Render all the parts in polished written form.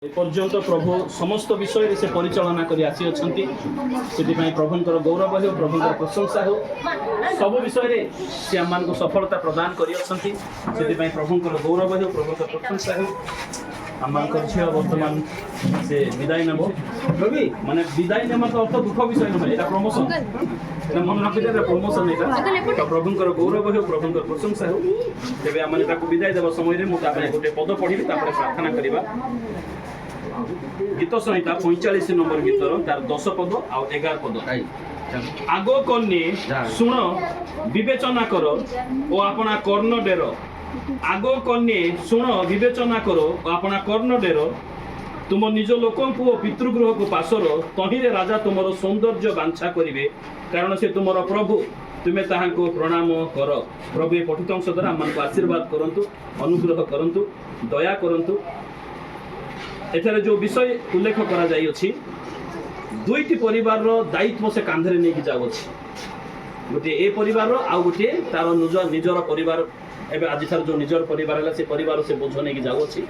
एपर्यंत प्रभु समस्त विषय से परिचालना कर आसी अछंती सेतिपई प्रभुंकर गौरव हो प्रभुंकर प्रशंसा हो सब विषय से आम को सफलता प्रदान कर अछंती सेतिपई प्रभुंकर गौरव हो प्रभुंकर प्रशंसा हो आमकर झील वर्तमान से विदाय नेब माने विदाय नेमा तो अर्थ दुख विषय नुहे एटा प्रमोशन मन रखी प्रमोशन एटा तो प्रभुंकर गौरव हो प्रभुंकर प्रशंसा हो तेबे आम विदाय देवा समय गोटे पद पढ़ी प्रार्थना करवा गीत संहिता 45 नंबर गीतर तार 10 पद आ 11 पद आगो कन्ये शुण विवेचना कर ओ अपना कर्ण डेर आगो कन्ये शुण विवेचना कर ओ अपना कर्ण डेर तुम निज लोक पितृगृह को पासर तहिरे राजा तुम सौंदर्य बांछा करेंगे कारण से तुम प्रभु तुम्हें ताहाको प्रणाम कर प्रभु ये पठित अंश द्वारा आम आशीर्वाद करंतु अनुग्रह करंतु दया करंतु एथरे जो विषय उल्लेख करा जाई अछि दुईटी परिवार रो दायित्व से कांधरे नेकी जाउछि गोटे ए परिवार रो आ गोटे तार निजर परिवार एबे आज थार जो निजर परिवार है से परिवार से बोझ नेकी जाउछि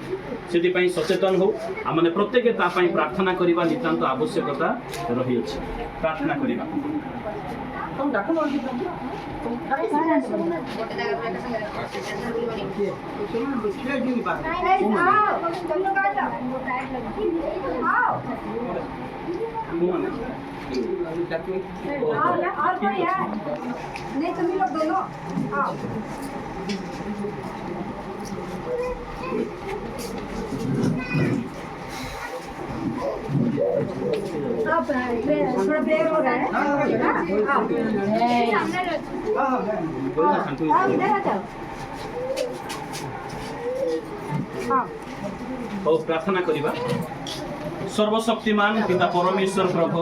सेति पई सचेतन हो आ माने प्रत्येक ता पई प्रार्थना करिबा नितांत आवश्यकता रही अछि प्रार्थना करिबा नहीं तुम लोग दोनों आओ थोड़ा ब्रेक हो रहा है इधर आ जाओ प्रार्थना करिबा सर्वशक्तिमान पिता परमेश्वर प्रभु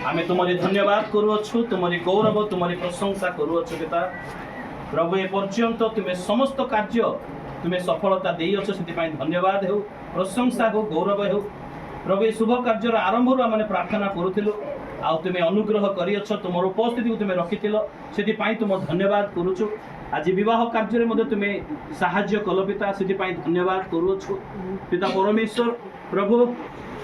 आमे तुम्हारी धन्यवाद करूछु तुम्हारी गौरव तुम्हारी प्रशंसा करूछु पिता प्रभु ए पर्यंत तुम्हें समस्त कार्य तुम्हें सफलता दे अच्छो से धन्यवाद हो प्रशंसा हो गौरव हो प्रभु ये शुभ कार्यर आरंभ आम प्रार्थना करूँ आ तुम्हें अनुग्रह कर तुम उपस्थिति को तुम्हें रखी से तुम धन्यवाद करुचु आज विवाह कार्य तुम्हें साहाय्य कल पिता से धन्यवाद करुचु पिता परमेश्वर प्रभु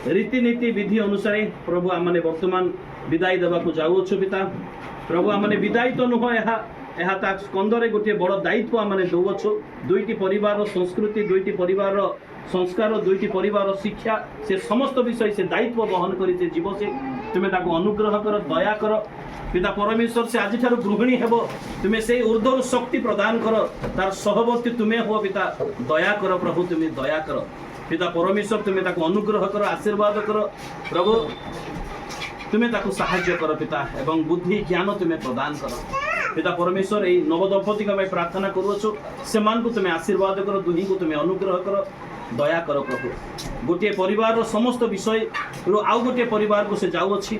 रीतिनीति विधि अनुसार प्रभु आम वर्तमान विदाय देवाक जाऊँ पिता प्रभु आम विदाय तो नुह यह स्कंदरे गोटे बड़ दायित्व आम दौछु दुईटी परिवार संस्कृति दुईटी परिवार संस्कार दुईटी परिवार शिक्षा से समस्त विषय से दायित्व बहन कर जीव से तुम्हें अनुग्रह कर दया कर पिता परमेश्वर से आज गृहिणी हेब तुम्हें से ऊर्ध्व शक्ति प्रदान कर तार सहवर्ती तुम्हें हो पिता दया कर प्रभु तुम्हें दया कर पिता परमेश्वर तुम्हें अनुग्रह कर आशीर्वाद कर प्रभु तुम्हें साहाय्य कर पिता एवं बुद्धि ज्ञान तुम्हें प्रदान कर पिता परमेश्वर यही नवदंपति प्रार्थना करुछु से तुम्हें आशीर्वाद कर दुही को तुम्हें अनुग्रह कर दया कर प्रभु गोटे परिवार समस्त विषय रो आउ गोटे परिवार को से जाऊँगी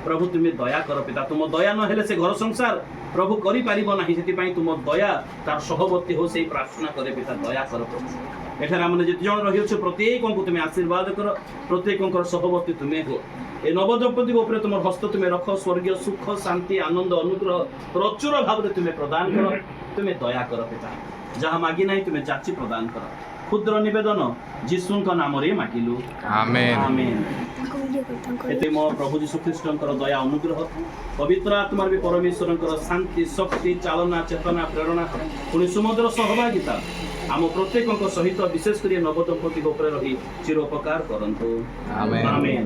प्रभु तुम्हें दया कर पिता तुम दया नहेले से घर संसार प्रभु करि पारिबो नाही सेति तुम दया तार सहवर्ती हो से प्रार्थना करे पिता दया कर प्रभु एठार आमने जिते जन रही प्रत्येक को तुम्हें आशीर्वाद कर प्रत्येक सहवर्ती तुम्हें हो ए नवदंपति उपर तुम हस्त तुम्हें रख स्वर्गीय सुख शांति आनंद अनुग्रह प्रचुर भाव तुम्हें प्रदान कर तुम्हें दया कर पिता जहाँ मागी ना तुम्हें जाची प्रदान कर क्षुद्र निवेदन जीशु नाम रे मागिलु आमेन आमेन एते मो प्रभु जीशु ख्रीष्टंकर दया अनुग्रह पवित्र आत्मा भी परमेश्वरंकर शांति शक्ति चालना चेतना प्रेरणा पुणी सुमधुर सहभागिता आम प्रत्येक सहित विशेषकर नवदंपति उपर रही चिरोपकार करंतु आमेन आमेन।